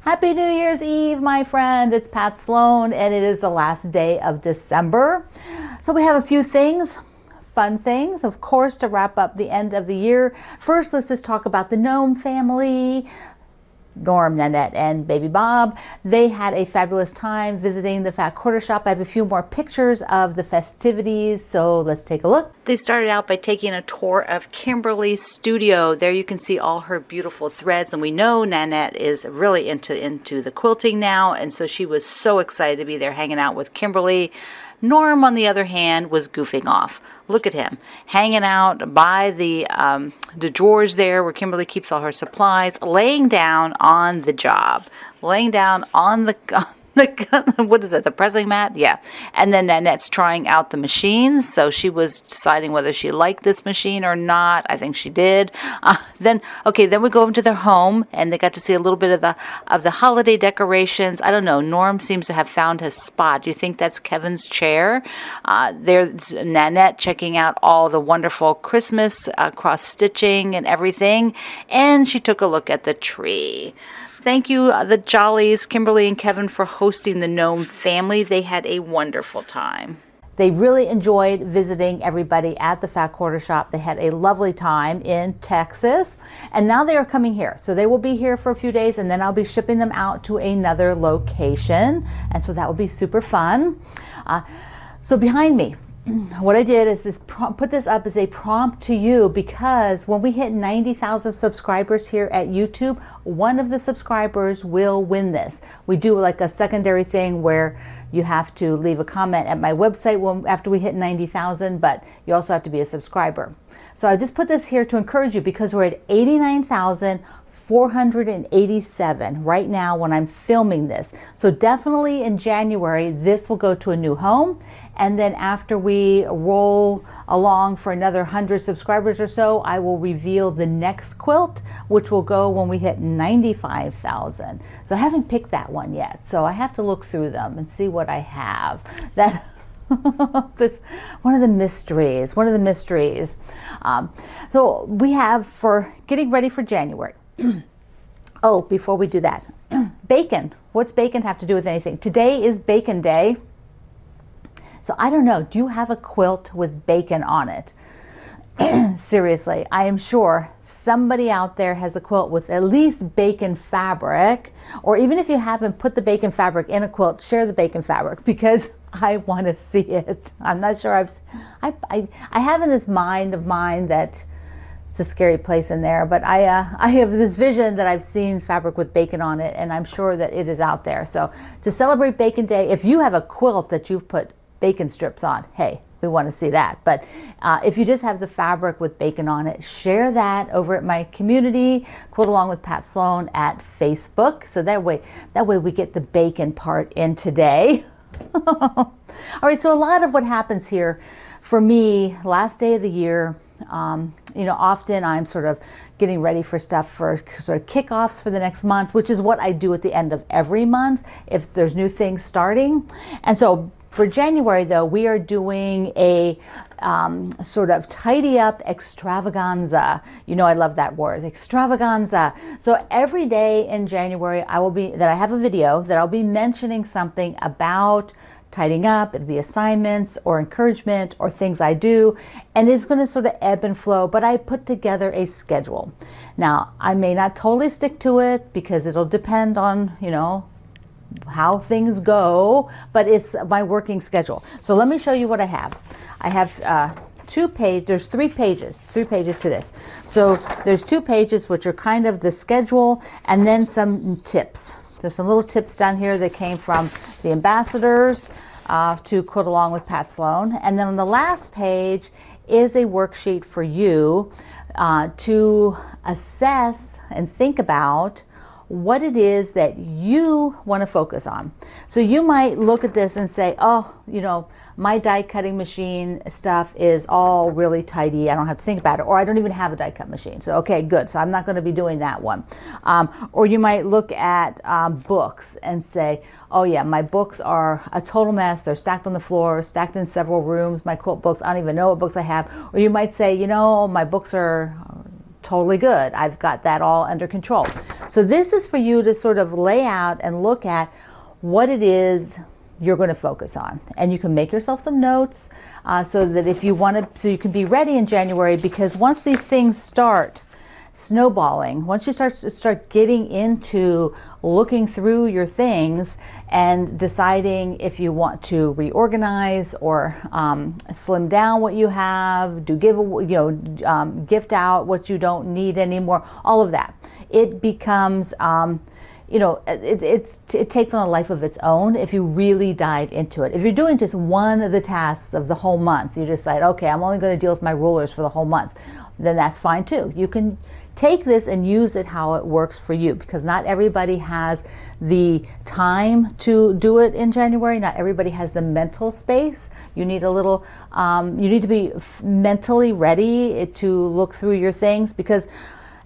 Happy New Year's Eve, my friend. It's Pat Sloan, and it is the last day of December. So we have a few things, fun things, of course, to wrap up the end of the year. First, let's just talk about the Gnome family. Norm, Nanette, and Baby Bob. They had a fabulous time visiting the Fat Quarter Shop. I have a few more pictures of the festivities, so let's take a look. They started out by taking a tour of Kimberly's studio. There you can see all her beautiful threads, and we know Nanette is really into the quilting now, and so she was so excited to be there hanging out with Kimberly. Norm, on the other hand, was goofing off. Look at him, hanging out by the drawers there where Kimberly keeps all her supplies, laying down on the job, laying down on the what is it, the pressing mat? Yeah. And then Nanette's trying out the machines, so she was deciding whether she liked this machine or not. I think she did. Then we go over to their home, and they got to see a little bit of the holiday decorations. I don't know. Norm seems to have found his spot. Do you think that's Kevin's chair? There's Nanette checking out all the wonderful Christmas cross stitching and everything, and she took a look at the tree. Thank you, the Jollies, Kimberly and Kevin, for hosting the Gnome family. They had a wonderful time. They really enjoyed visiting everybody at the Fat Quarter Shop. They had a lovely time in Texas, and now they are coming here. So they will be here for a few days, and then I'll be shipping them out to another location, and so that will be super fun. So behind me, what I did is put this up as a prompt to you, because when we hit 90,000 subscribers here at YouTube, one of the subscribers will win this. We do like a secondary thing where you have to leave a comment at my website after we hit 90,000, but you also have to be a subscriber. So I just put this here to encourage you, because we're at 89,487 right now when I'm filming this. So definitely in January, this will go to a new home. And then after we roll along for another 100 subscribers or so, I will reveal the next quilt, which will go when we hit 95,000. So I haven't picked that one yet. So I have to look through them and see what I have. That this one of the mysteries. So we have, for getting ready for January. Oh, before we do that, bacon. What's bacon have to do with anything? Today is Bacon Day. So I don't know, do you have a quilt with bacon on it? Seriously, I am sure somebody out there has a quilt with at least bacon fabric, or even if you haven't put the bacon fabric in a quilt, share the bacon fabric, because I want to see it. I'm not sure I have in this mind of mine that it's a scary place in there, but I have this vision that I've seen fabric with bacon on it, and I'm sure that it is out there. So to celebrate Bacon Day, if you have a quilt that you've put bacon strips on, hey, we want to see that. But if you just have the fabric with bacon on it, share that over at my community, Quilt Along with Pat Sloan at Facebook. So that way we get the bacon part in today. All right, so a lot of what happens here for me, last day of the year, often I'm sort of getting ready for stuff for sort of kickoffs for the next month, which is what I do at the end of every month if there's new things starting. And so for January, though, we are doing a sort of tidy up extravaganza. You know, I love that word, extravaganza. So every day in January, I have a video that I'll be mentioning something about tidying up. It'll be assignments or encouragement or things I do, and it's going to sort of ebb and flow, but I put together a schedule. Now, I may not totally stick to it because it'll depend on, how things go, but it's my working schedule. So let me show you what I have. I have there's three pages to this. So there's 2 pages which are kind of the schedule, and then some tips. There's some little tips down here that came from the ambassadors to Quilt Along with Pat Sloan. And then on the last page is a worksheet for you to assess and think about what it is that you want to focus on. So you might look at this and say, oh, my die cutting machine stuff is all really tidy. I don't have to think about it. Or I don't even have a die cut machine. So, okay, good. So I'm not going to be doing that one. Or you might look at books and say, oh yeah, my books are a total mess. They're stacked on the floor, stacked in several rooms. My quilt books, I don't even know what books I have. Or you might say, my books are totally good. I've got that all under control. So this is for you to sort of lay out and look at what it is you're going to focus on. And you can make yourself some notes so that if you want to, so you can be ready in January, because once these things start snowballing, once you start getting into looking through your things and deciding if you want to reorganize or slim down what you have, gift out what you don't need anymore, all of that, it becomes it takes on a life of its own if you really dive into it. If you're doing just one of the tasks of the whole month, you decide, okay, I'm only going to deal with my rulers for the whole month, then that's fine too. You can take this and use it how it works for you, because not everybody has the time to do it in January. Not everybody has the mental space. You need a little, you need to be mentally ready to look through your things, because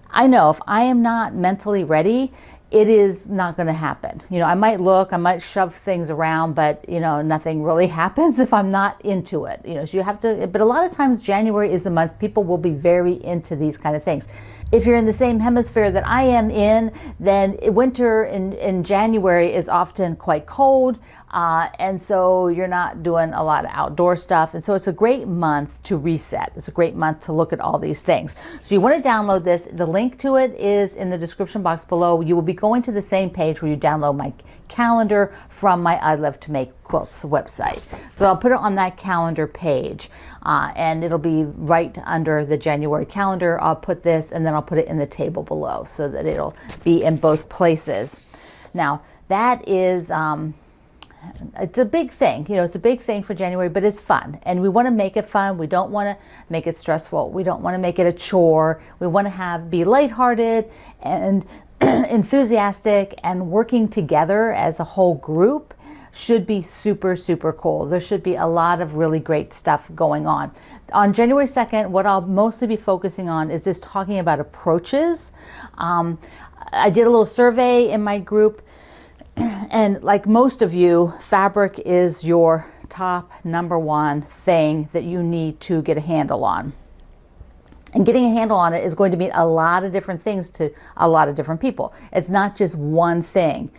I know if I am not mentally ready, it is not going to happen. I might look, I might shove things around, but nothing really happens if I'm not into it. So you have to, but a lot of times January is the month people will be very into these kind of things. If you're in the same hemisphere that I am in, then winter in January is often quite cold, and so you're not doing a lot of outdoor stuff. And so it's a great month to reset. It's a great month to look at all these things. So you want to download this. The link to it is in the description box below. You will be going to the same page where you download my calendar from my I Love to Make Quilts website. So I'll put it on that calendar page, and it'll be right under the January calendar. I'll put this, and then I'll put it in the table below so that it'll be in both places. Now that is it's a big thing. It's a big thing for January, but it's fun, and we want to make it fun. We don't want to make it stressful. We don't want to make it a chore. We want to be lighthearted and enthusiastic, and working together as a whole group should be super, super cool. There should be a lot of really great stuff going on. On January 2nd, what I'll mostly be focusing on is just talking about approaches. I did a little survey in my group, and like most of you, fabric is your top number one thing that you need to get a handle on. And getting a handle on it is going to mean a lot of different things to a lot of different people. It's not just one thing.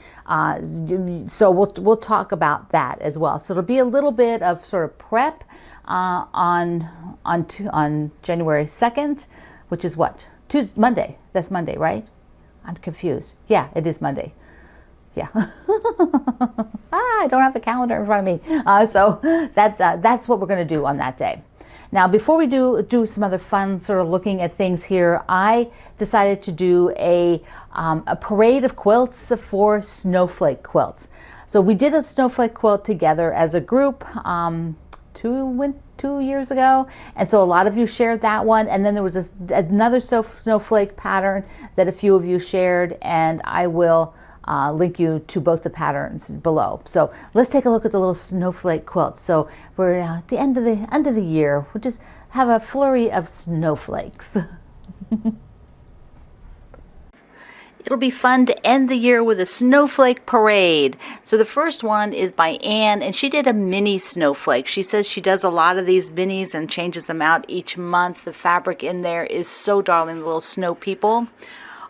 So we'll talk about that as well. So it'll be a little bit of sort of prep on January 2nd, which is what? Monday. That's Monday, right? I'm confused. Yeah, it is Monday. Yeah. I don't have the calendar in front of me. So that's what we're going to do on that day. Now, before we do some other fun sort of looking at things here, I decided to do a parade of quilts for snowflake quilts. So we did a snowflake quilt together as a group 2 years ago, and so a lot of you shared that one. And then there was another snowflake pattern that a few of you shared, and I will link you to both the patterns below. So let's take a look at the little snowflake quilt. So we're at the end of the year. We'll just have a flurry of snowflakes. It'll be fun to end the year with a snowflake parade. So the first one is by Anne, and she did a mini snowflake. She says she does a lot of these minis and changes them out each month. The fabric in there is so darling, the little snow people.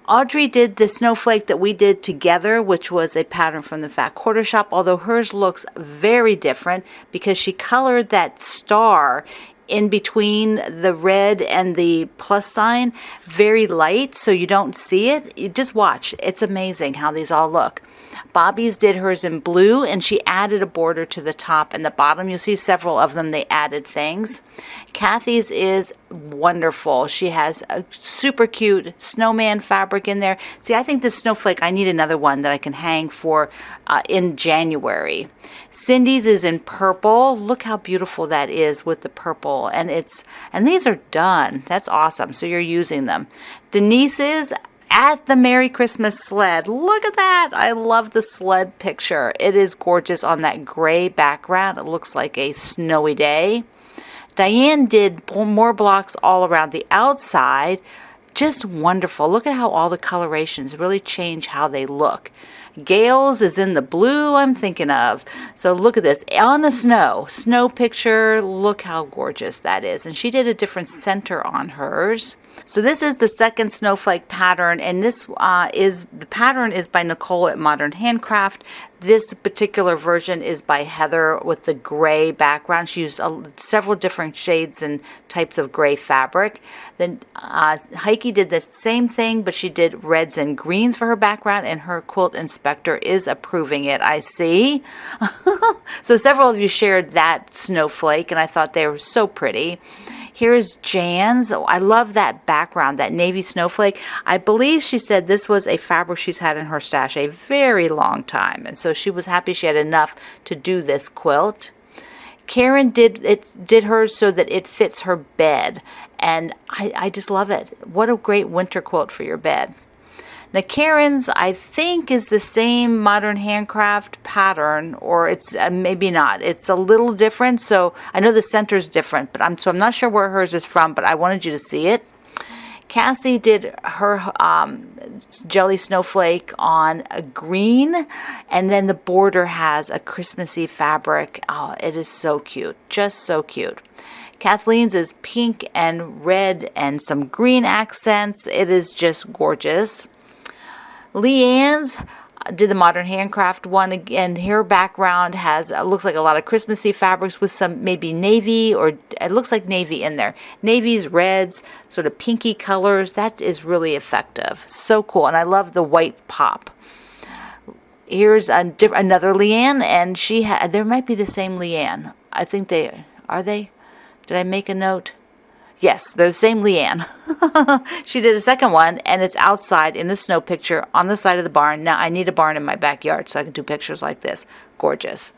Audrey did the snowflake that we did together, which was a pattern from the Fat Quarter Shop, although hers looks very different because she colored that star in between the red and the plus sign very light, so you don't see it. You just watch. It's amazing how these all look. Bobby's did hers in blue, and she added a border to the top and the bottom. You'll see several of them, they added things. Kathy's is wonderful. She has a super cute snowman fabric in there. See, I think this snowflake, I need another one that I can hang for in January. Cindy's is in purple. Look how beautiful that is with the purple. And these are done. That's awesome. So you're using them. Denise's at the Merry Christmas sled. Look at that. I love the sled picture. It is gorgeous on that gray background. It looks like a snowy day. Diane did more blocks all around the outside. Just wonderful. Look at how all the colorations really change how they look. Gail's is in the blue I'm thinking of. So look at this. On the snow picture. Look how gorgeous that is. And she did a different center on hers. So this is the second snowflake pattern, and this the pattern is by Nicole at Modern Handcraft. This particular version is by Heather with the gray background. She used several different shades and types of gray fabric. Then Heike did the same thing, but she did reds and greens for her background, and her quilt inspector is approving it, I see. So several of you shared that snowflake, and I thought they were so pretty. Here's Jan's. Oh, I love that background, that navy snowflake. I believe she said this was a fabric she's had in her stash a very long time, and so she was happy she had enough to do this quilt. Karen did hers so that it fits her bed, and I just love it. What a great winter quilt for your bed. Now Karen's, I think, is the same Modern Handcraft pattern, or it's maybe not. It's a little different, so I know the center's different, but I'm not sure where hers is from, but I wanted you to see it. Cassie did her jelly snowflake on a green, and then the border has a Christmassy fabric. Oh, it is so cute, just so cute. Kathleen's is pink and red and some green accents. It is just gorgeous. Leanne's did the Modern Handcraft one again. Her background has looks like a lot of Christmassy fabrics with some maybe navy, or it looks like navy in there. Navies, reds, sort of pinky colors. That is really effective. So cool, and I love the white pop. Here's another Leanne, and there might be the same Leanne. I think they are. Did I make a note? Yes, they're the same Leanne. She did a second one, and it's outside in the snow picture on the side of the barn. Now, I need a barn in my backyard so I can do pictures like this. Gorgeous.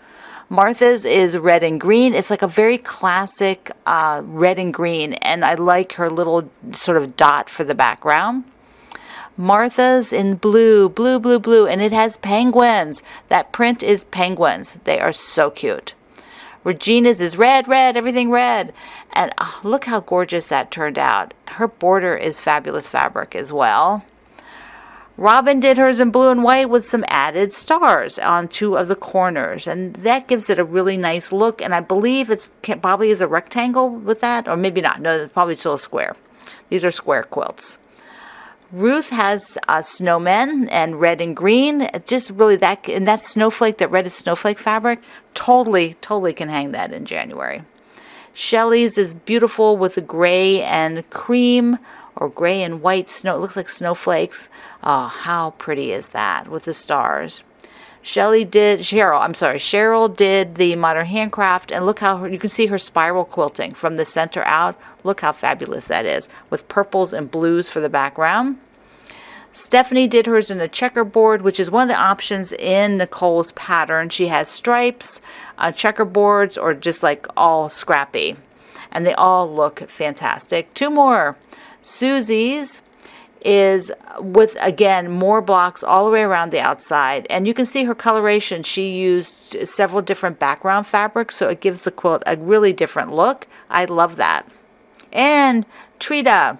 Martha's is red and green. It's like a very classic red and green, and I like her little sort of dot for the background. Martha's in blue, blue, blue, blue, and it has penguins. That print is penguins. They are so cute. Regina's is red, red, everything red. And look how gorgeous that turned out. Her border is fabulous fabric as well. Robin did hers in blue and white with some added stars on two of the corners. And that gives it a really nice look. And I believe it probably is a rectangle with that. Or maybe not. No, it's probably still a square. These are square quilts. Ruth has snowmen and red and green. Just really that snowflake, that red is snowflake fabric, totally can hang that in January. Shelley's is beautiful with the gray and cream or gray and white snow. It looks like snowflakes. Oh, how pretty is that with the stars? Cheryl did the Modern Handcraft, and look how you can see her spiral quilting from the center out. Look how fabulous that is, with purples and blues for the background. Stephanie did hers in a checkerboard, which is one of the options in Nicole's pattern. She has stripes, checkerboards, or just like all scrappy, and they all look fantastic. Two more. Susie's is with, again, more blocks all the way around the outside, and you can see her coloration. She used several different background fabrics, so it gives the quilt a really different look. I love that. And Trita,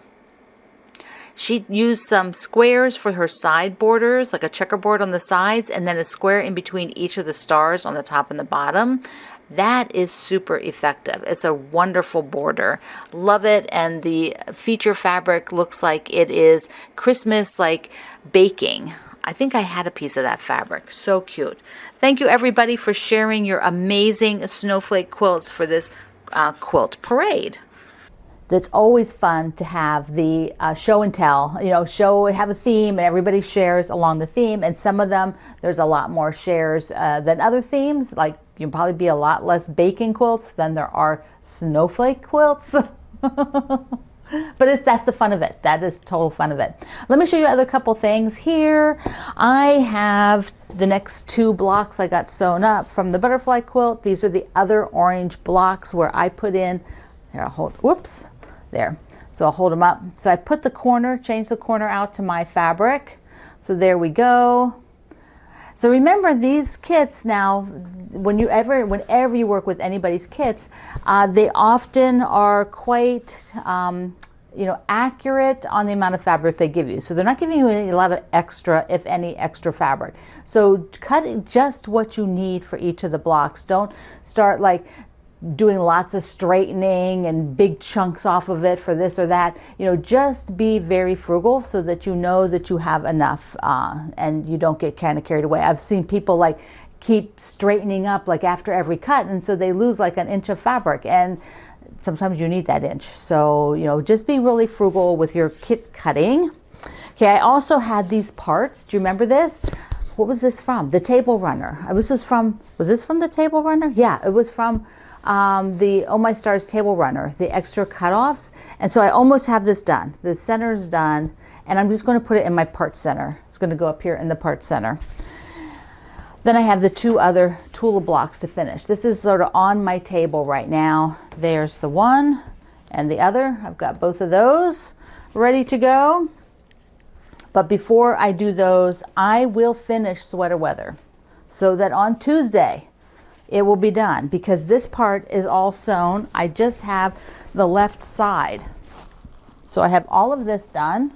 she used some squares for her side borders, like a checkerboard on the sides, and then a square in between each of the stars on the top and the bottom. That is super effective. It's a wonderful border. Love it. And the feature fabric looks like it is Christmas, like baking. I think I had a piece of that fabric. So cute. Thank you, everybody, for sharing your amazing snowflake quilts for this quilt parade. It's always fun to have the show and tell, have a theme, and everybody shares along the theme. And some of them, there's a lot more shares than other themes. Like, you'll probably be a lot less baking quilts than there are snowflake quilts. But that's the fun of it. That is total fun of it. Let me show you other couple things here. I have the next two blocks I got sewn up from the butterfly quilt. These are the other orange blocks where I put in, here, there. So I'll hold them up. So I put change the corner out to my fabric. So there we go. So remember, these kits now, whenever you work with anybody's kits, they often are quite accurate on the amount of fabric they give you. So they're not giving you a lot of extra, if any, extra fabric. So cut just what you need for each of the blocks. Don't start like doing lots of straightening and big chunks off of it for this or that. You know, just be very frugal so that you know that you have enough and you don't get kind of carried away. I've seen people like keep straightening up like after every cut, and so they lose like an inch of fabric, and sometimes you need that inch. So, you know, just be really frugal with your kit cutting. Okay, I also had these parts. Do you remember this? What was this from? The Table Runner. Was this from the Table Runner? Yeah, it was from the Oh My Stars Table Runner, the extra cutoffs. And so I almost have this done. The center's done, and I'm just going to put it in my part center. It's going to go up here in the part center. Then I have the two other Tula blocks to finish. This is sort of on my table right now. There's the one and the other. I've got both of those ready to go. But before I do those, I will finish Sweater Weather so that on Tuesday it will be done, because this part is all sewn. I just have the left side. So I have all of this done.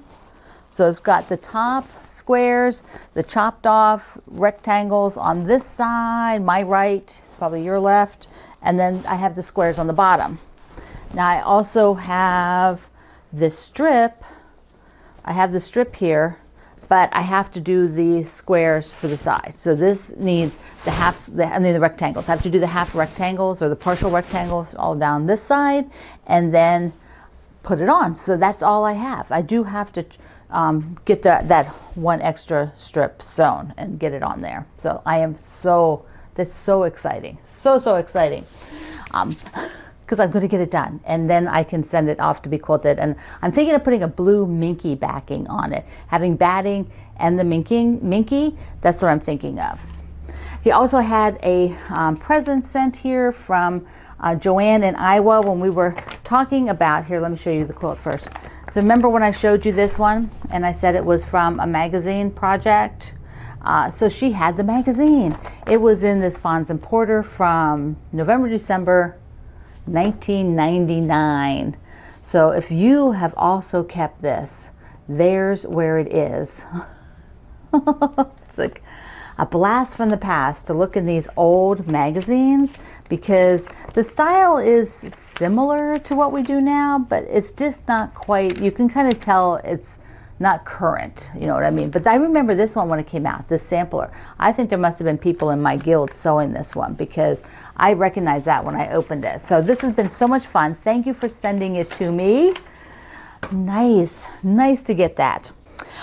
So it's got the top squares, the chopped off rectangles on this side, my right, it's probably your left, and then I have the squares on the bottom. Now I also have this strip. I have the strip here, but I have to do the squares for the side. So this needs the halves, the rectangles. I have to do the half rectangles or the partial rectangles all down this side and then put it on. So that's all I have. I do have to get that one extra strip sewn and get it on there. So I am that's so exciting. So exciting. Because I'm going to get it done and then I can send it off to be quilted. And I'm thinking of putting a blue minky backing on it, having batting and the minky. That's what I'm thinking of. He also had a present sent here from Joanne in Iowa when we were talking about, here, let me show you the quilt first. So remember when I showed you this one and I said it was from a magazine project? So she had the magazine. It was in this Fons and Porter from November, December 1999. So if you have also kept this, there's where it is. It's like a blast from the past to look in these old magazines, because the style is similar to what we do now, but it's just not quite, you can kind of tell it's not current, you know what I mean? But I remember this one when it came out, this sampler. I think there must have been people in my guild sewing this one, because I recognized that when I opened it. So this has been so much fun. Thank you for sending it to me. Nice to get that.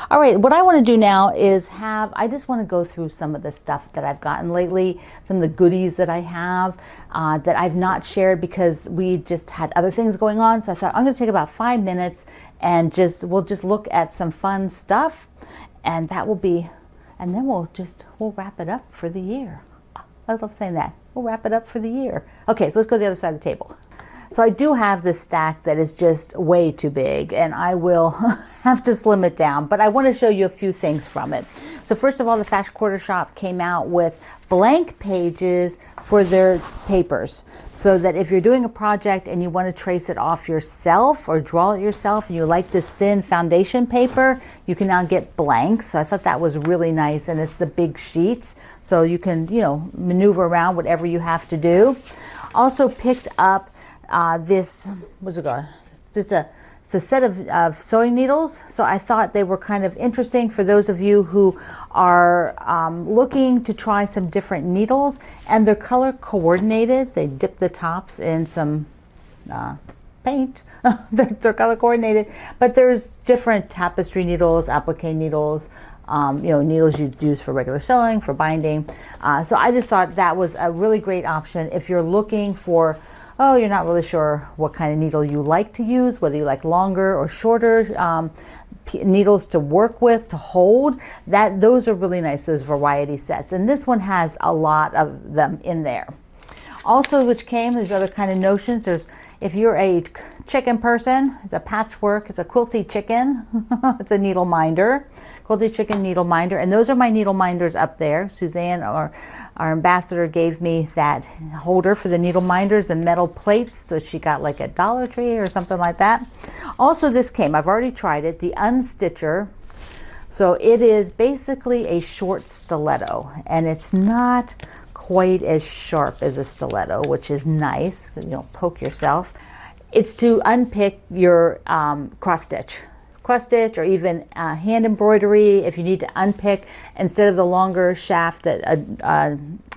All right, what I want to do now is I just want to go through some of the stuff that I've gotten lately, some of the goodies that I have that I've not shared because we just had other things going on. So I thought I'm going to take about 5 minutes and we'll just look at some fun stuff, and that will be, and then we'll wrap it up for the year. I love saying that. We'll wrap it up for the year. Okay, so let's go to the other side of the table. So I do have this stack that is just way too big, and I will have to slim it down, but I want to show you a few things from it. So first of all, the Fashion Quarter Shop came out with blank pages for their papers, so that if you're doing a project and you want to trace it off yourself or draw it yourself and you like this thin foundation paper, you can now get blanks. So I thought that was really nice, and it's the big sheets, so you can, you know, maneuver around whatever you have to do. Also picked up this, what's it called? It's a set of sewing needles. So I thought they were kind of interesting for those of you who are looking to try some different needles, and they're color coordinated. They dip the tops in some paint. they're color coordinated, but there's different tapestry needles, applique needles, you know, needles you'd use for regular sewing, for binding. So I just thought that was a really great option if you're looking for, oh, you're not really sure what kind of needle you like to use, whether you like longer or shorter needles to work with, to hold. Those are really nice, those variety sets. And this one has a lot of them in there. Also, which came, these other kind of notions, if you're a chicken person, it's a patchwork, it's a quilty chicken, it's a needle minder, quilty chicken needle minder, and those are my needle minders up there. Suzanne, our ambassador, gave me that holder for the needle minders and metal plates, so she got like a Dollar Tree or something like that. Also, this came, I've already tried it, the Unstitcher So it is basically a short stiletto, and it's not quite as sharp as a stiletto, which is nice. You know, poke yourself. It's to unpick your cross stitch, or even hand embroidery. If you need to unpick, instead of the longer shaft that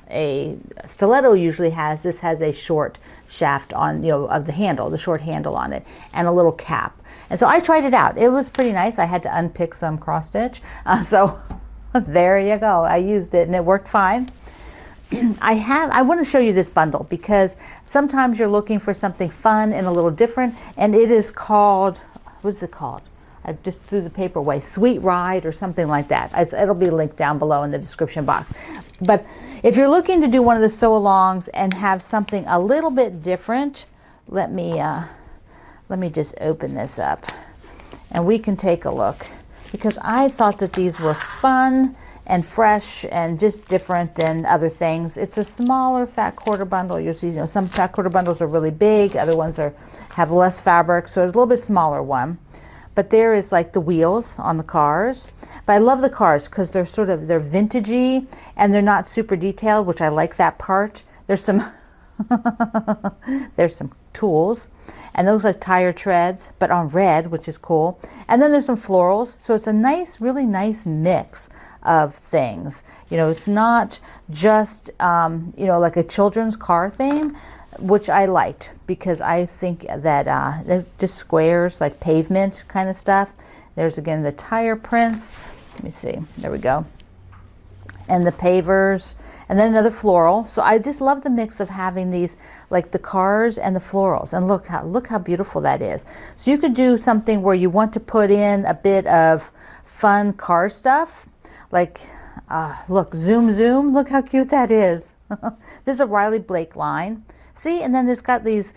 a stiletto usually has, this has a short shaft on, you know, of the handle, the short handle on it, and a little cap. And so I tried it out. It was pretty nice. I had to unpick some cross stitch. So there you go. I used it and it worked fine. I want to show you this bundle because sometimes you're looking for something fun and a little different, and it is called, what is it called? I just threw the paper away, Sweet Ride or something like that. It'll be linked down below in the description box. But if you're looking to do one of the sew-alongs and have something a little bit different, let me just open this up and we can take a look, because I thought that these were fun and fresh and just different than other things. It's a smaller fat quarter bundle. You'll see, you know, some fat quarter bundles are really big, other ones have less fabric, so it's a little bit smaller one. But there is like the wheels on the cars. But I love the cars because they're they're vintagey and they're not super detailed, which I like that part. There's some there's some tools, and those like tire treads, but on red, which is cool. And then there's some florals, so it's a nice, really nice mix of things. You know, it's not just you know, like a children's car theme, which I liked because I think that they're just squares, like pavement kind of stuff. There's again the tire prints. Let me see. There we go. And the pavers, and then another floral. So I just love the mix of having these, like the cars and the florals. And look how beautiful that is. So you could do something where you want to put in a bit of fun car stuff, like look, zoom zoom. Look how cute that is. This is a Riley Blake line. See, and then it's got these,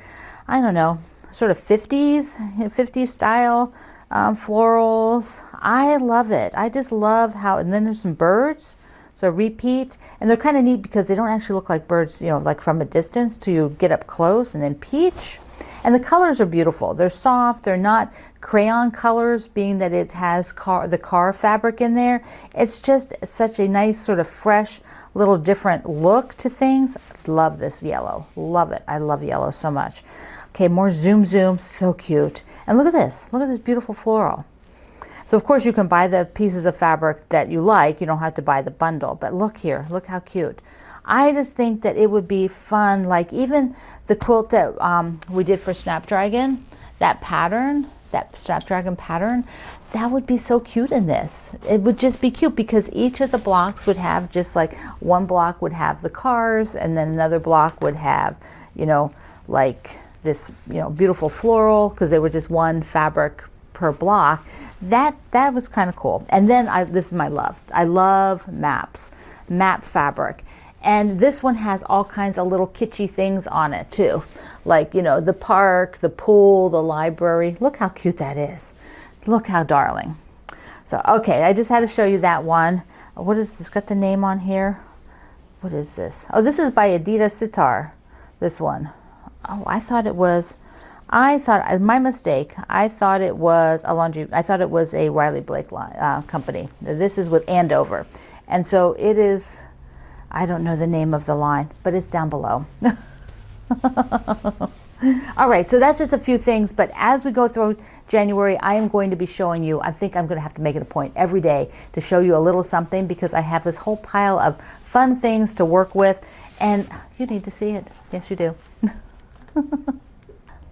I don't know, sort of 50s style florals. I love it. I just love how, and then there's some birds. So repeat, and they're kind of neat because they don't actually look like birds, you know, like from a distance till you get up close. And then peach, and the colors are beautiful. They're soft. They're not crayon colors, being that it has the car fabric in there. It's just such a nice sort of fresh, little different look to things. Love this yellow. Love it. I love yellow so much. Okay, more zoom zoom. So cute. And look at this. Look at this beautiful floral. So of course you can buy the pieces of fabric that you like. You don't have to buy the bundle. But look here. Look how cute. I just think that it would be fun, like even the quilt that we did for Snapdragon, that pattern, that Snapdragon pattern, that would be so cute in this. It would just be cute because each of the blocks would have just like, one block would have the cars, and then another block would have, you know, like this, you know, beautiful floral, because they were just one fabric per block. That was kind of cool. And then this is my love. I love map fabric. And this one has all kinds of little kitschy things on it too. Like, you know, the park, the pool, the library. Look how cute that is. Look how darling. So, okay, I just had to show you that one. What is this? Got the name on here? What is this? Oh, this is by Adita Sitar, this one. Oh, I thought, my mistake. I thought it was a Riley Blake company. This is with Andover. And so it is, I don't know the name of the line, but it's down below. All right, so that's just a few things, but as we go through January, I am going to be showing you, I think I'm going to have to make it a point every day to show you a little something, because I have this whole pile of fun things to work with, and you need to see it. Yes, you do.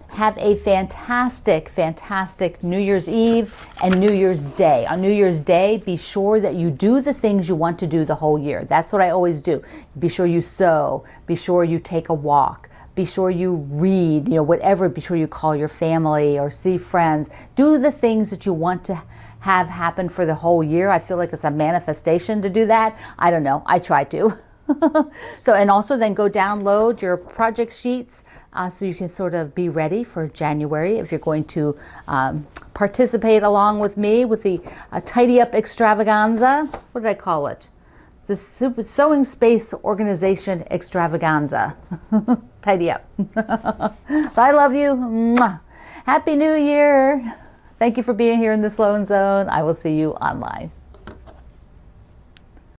Have a fantastic, fantastic New Year's Eve and New Year's Day. On New Year's Day, be sure that you do the things you want to do the whole year. That's what I always do. Be sure you sew. Be sure you take a walk. Be sure you read, you know, whatever. Be sure you call your family or see friends. Do the things that you want to have happen for the whole year. I feel like it's a manifestation to do that. I don't know. I try to. So, and also then go download your project sheets so you can sort of be ready for January if you're going to participate along with me with the Tidy Up Extravaganza. What did I call it? The Sewing Space Organization Extravaganza. Tidy up. So I love you. Mwah. Happy New Year. Thank you for being here in the Sloan Zone. I will see you online.